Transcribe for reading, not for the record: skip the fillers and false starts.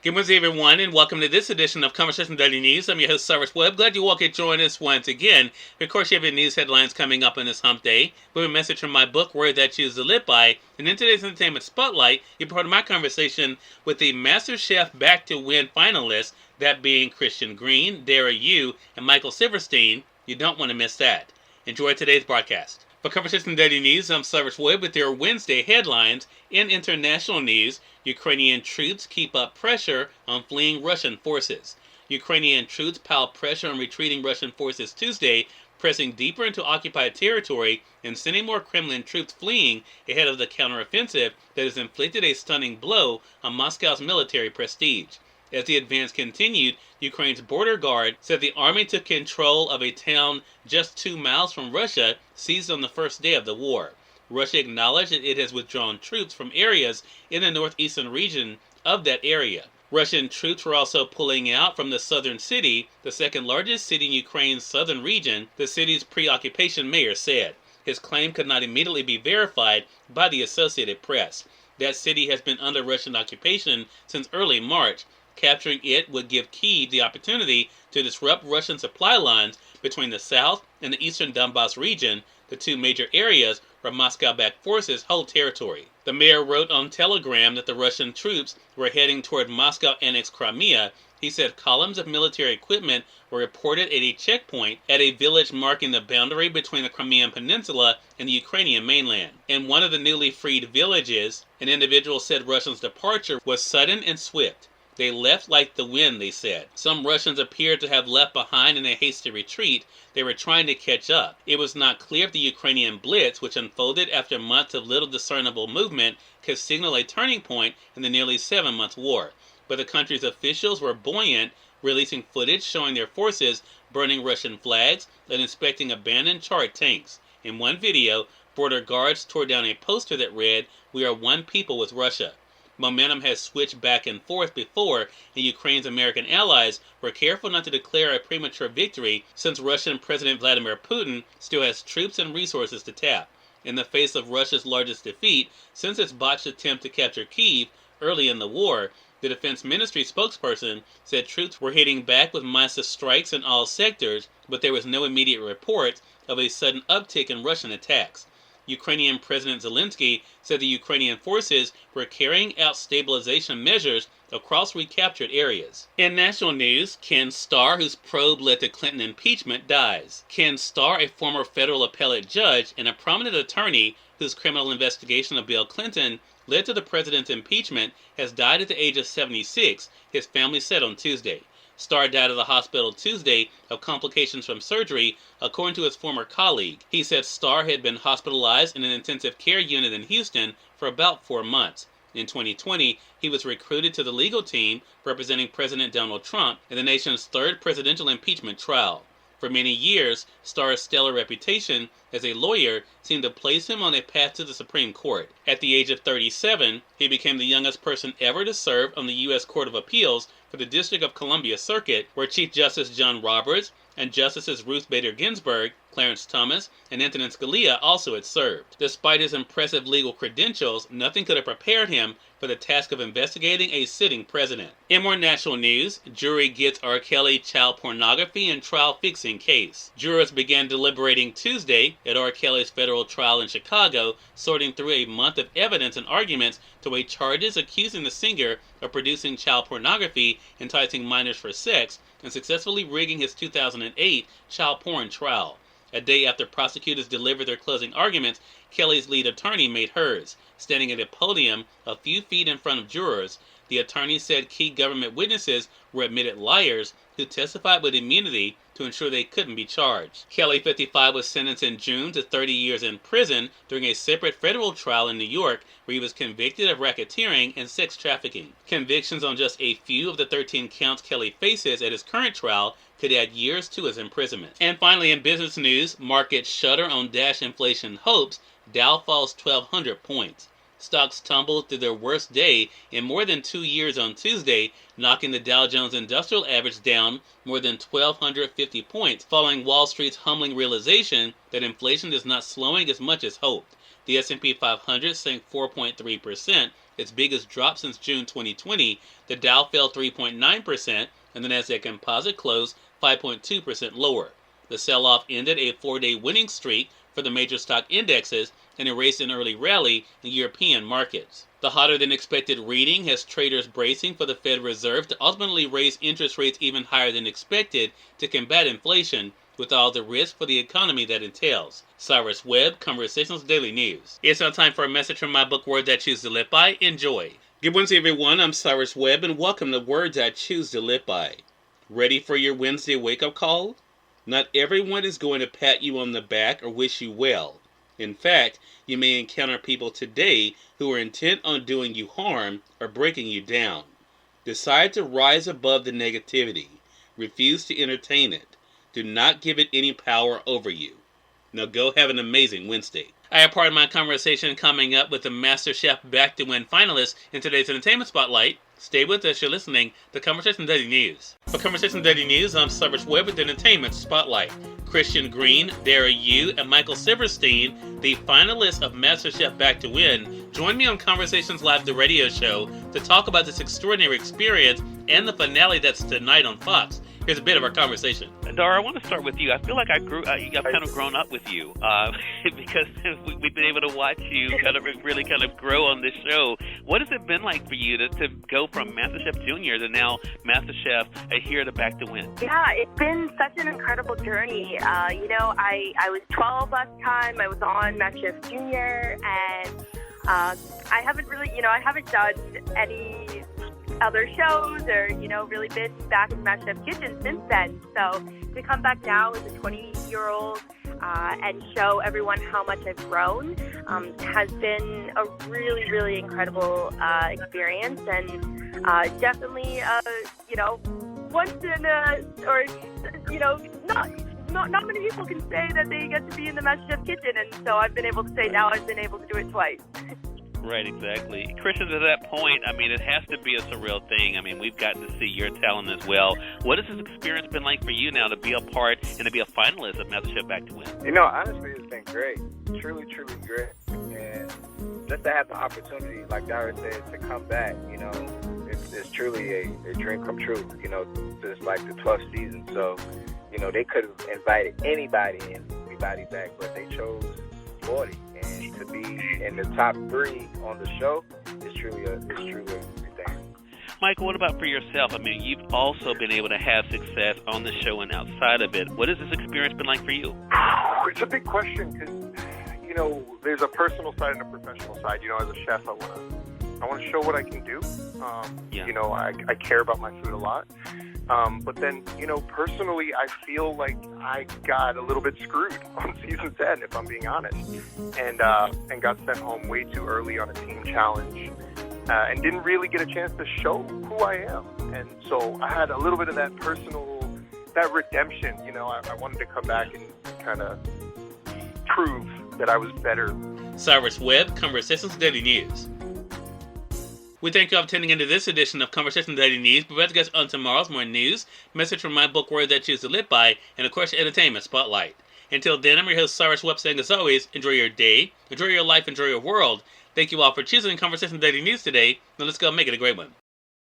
Good Wednesday, everyone, and welcome to this edition of Conversation Daily News. I'm your host, Cyrus Webb. Glad you all could join us once again. Of course, you have your news headlines coming up on this hump day. We have a message from my book, Word That You to Live By. And in today's Entertainment Spotlight, you're part of my conversation with the MasterChef Back to Win finalists, that being Christian Green, Dara Yu, and Michael Silverstein. You don't want to miss that. Enjoy today's broadcast. For Conversation Daily News, I'm Cyrus Webb with your Wednesday headlines. In international news, Ukrainian troops keep up pressure on fleeing Russian forces. Ukrainian troops piled pressure on retreating Russian forces Tuesday, pressing deeper into occupied territory and sending more Kremlin troops fleeing ahead of the counteroffensive that has inflicted a stunning blow on Moscow's military prestige. As the advance continued, Ukraine's border guard said the army took control of a town just 2 miles from Russia, seized on the first day of the war. Russia acknowledged that it has withdrawn troops from areas in the northeastern region of that area. Russian troops were also pulling out from the southern city, the second largest city in Ukraine's southern region, the city's pre-occupation mayor said. His claim could not immediately be verified by the Associated Press. That city has been under Russian occupation since early March. Capturing it would give Kyiv the opportunity to disrupt Russian supply lines between the south and the eastern Donbas region, the two major areas where Moscow-backed forces hold territory. The mayor wrote on Telegram that the Russian troops were heading toward Moscow-annexed Crimea. He said columns of military equipment were reported at a checkpoint at a village marking the boundary between the Crimean Peninsula and the Ukrainian mainland. In one of the newly freed villages, an individual said Russians' departure was sudden and swift. They left like the wind, they said. Some Russians appeared to have left behind in a hasty retreat. They were trying to catch up. It was not clear if the Ukrainian blitz, which unfolded after months of little discernible movement, could signal a turning point in the nearly 7-month war. But the country's officials were buoyant, releasing footage showing their forces burning Russian flags and inspecting abandoned charred tanks. In one video, border guards tore down a poster that read, "We are one people with Russia." Momentum has switched back and forth before, and Ukraine's American allies were careful not to declare a premature victory since Russian President Vladimir Putin still has troops and resources to tap. In the face of Russia's largest defeat since its botched attempt to capture Kyiv early in the war, the Defense Ministry spokesperson said troops were hitting back with massive strikes in all sectors, but there was no immediate report of a sudden uptick in Russian attacks. Ukrainian President Zelensky said the Ukrainian forces were carrying out stabilization measures across recaptured areas. In national news, Ken Starr, whose probe led to Clinton impeachment, dies. Ken Starr, a former federal appellate judge and a prominent attorney whose criminal investigation of Bill Clinton led to the president's impeachment, has died at the age of 76, his family said on Tuesday. Starr died at the hospital Tuesday of complications from surgery, according to his former colleague. He said Starr had been hospitalized in an intensive care unit in Houston for about 4 months. In 2020, he was recruited to the legal team representing President Donald Trump in the nation's third presidential impeachment trial. For many years, Starr's stellar reputation as a lawyer seemed to place him on a path to the Supreme Court. At the age of 37, he became the youngest person ever to serve on the U.S. Court of Appeals for the District of Columbia Circuit, where Chief Justice John Roberts and Justices Ruth Bader Ginsburg, Clarence Thomas, and Antonin Scalia also had served. Despite his impressive legal credentials, nothing could have prepared him for the task of investigating a sitting president. In more national news, jury gets R. Kelly child pornography and trial fixing case. Jurors began deliberating Tuesday at R. Kelly's federal trial in Chicago, sorting through a month of evidence and arguments to weigh charges accusing the singer of producing child pornography, enticing minors for sex, and successfully rigging his 2008 child porn trial. A day after prosecutors delivered their closing arguments, Kelly's lead attorney made hers. Standing at a podium a few feet in front of jurors, the attorney said key government witnesses were admitted liars who testified with immunity to ensure they couldn't be charged. Kelly, 55, was sentenced in June to 30 years in prison during a separate federal trial in New York where he was convicted of racketeering and sex trafficking. Convictions on just a few of the 13 counts Kelly faces at his current trial could add years to his imprisonment. And finally, in business news, markets shudder on dash inflation hopes. Dow falls 1,200 points. Stocks tumbled through their worst day in more than 2 years on Tuesday, knocking the Dow Jones Industrial Average down more than 1,250 points, following Wall Street's humbling realization that inflation is not slowing as much as hoped. The S&P 500 sank 4.3%, its biggest drop since June 2020. The Dow fell 3.9%, and the Nasdaq Composite closed 5.2% lower. The sell-off ended a 4-day winning streak for the major stock indexes and erased an early rally in European markets. The hotter-than-expected reading has traders bracing for the Fed Reserve to ultimately raise interest rates even higher than expected to combat inflation, with all the risk for the economy that entails. Cyrus Webb, Conversations Daily News. It's now time for a message from my book, Words I Choose to Live By. Enjoy. Good Wednesday, everyone. I'm Cyrus Webb, and welcome to Words I Choose to Live By. Ready for your Wednesday wake-up call? Not everyone is going to pat you on the back or wish you well. In fact, you may encounter people today who are intent on doing you harm or breaking you down. Decide to rise above the negativity. Refuse to entertain it. Do not give it any power over you. Now go have an amazing Wednesday. I have part of my conversation coming up with the MasterChef Back to Win finalists in today's Entertainment Spotlight. Stay with us. You're listening to Conversation Daily News. For Conversation Daily News, I'm Cyrus Webb with the Entertainment Spotlight. Christian Green, Dara Yu, and Michael Silverstein, the finalists of MasterChef Back to Win, join me on Conversations Live, the radio show, to talk about this extraordinary experience and the finale that's tonight on Fox. Here's a bit of our conversation. Dara, I want to start with you. I feel like I've kind of grown up with you because we've been able to watch you really grow on this show. What has it been like for you to go from MasterChef Junior to now MasterChef here to Back to Win? Yeah, it's been such an incredible journey. I was 12 last time. I was on MasterChef Junior, and I haven't done any other shows or, really been back in MasterChef Kitchen since then. So to come back now as a 20-year-old and show everyone how much I've grown has been a really, really incredible experience, and definitely, once in a, or, not many people can say that they get to be in the MasterChef Kitchen, and so I've been able to say now I've been able to do it twice. Right, exactly. Christian, to that point, it has to be a surreal thing. We've gotten to see your talent as well. What has this experience been like for you now to be a part and to be a finalist of MasterChef Back to Win? Honestly, it's been great. Truly, truly great. And just to have the opportunity, like Dara said, to come back, it's truly a dream come true, just like the 12th season. So, they could have invited anybody back, but they chose 40. And to be in the top 3 on the show is truly a good thing. Michael, what about for yourself? You've also been able to have success on the show and outside of it. What has this experience been like for you? It's a big question because, there's a personal side and a professional side. As a chef, I want to show what I can do. I care about my food a lot. But then, personally, I feel like I got a little bit screwed on season 10, if I'm being honest, and got sent home way too early on a team challenge, and didn't really get a chance to show who I am. And so I had a little bit of that that redemption. I wanted to come back and kind of prove that I was better. Cyrus Webb, Conversations Daily News. We thank you all for tuning into this edition of Conversation Daily News. But let's get on tomorrow's more news, message from my book, Words I Choose to Live By, and of course, Entertainment Spotlight. Until then, I'm your host, Cyrus Webb, saying as always, enjoy your day, enjoy your life, enjoy your world. Thank you all for choosing Conversation Daily News today. Now let's go make it a great one.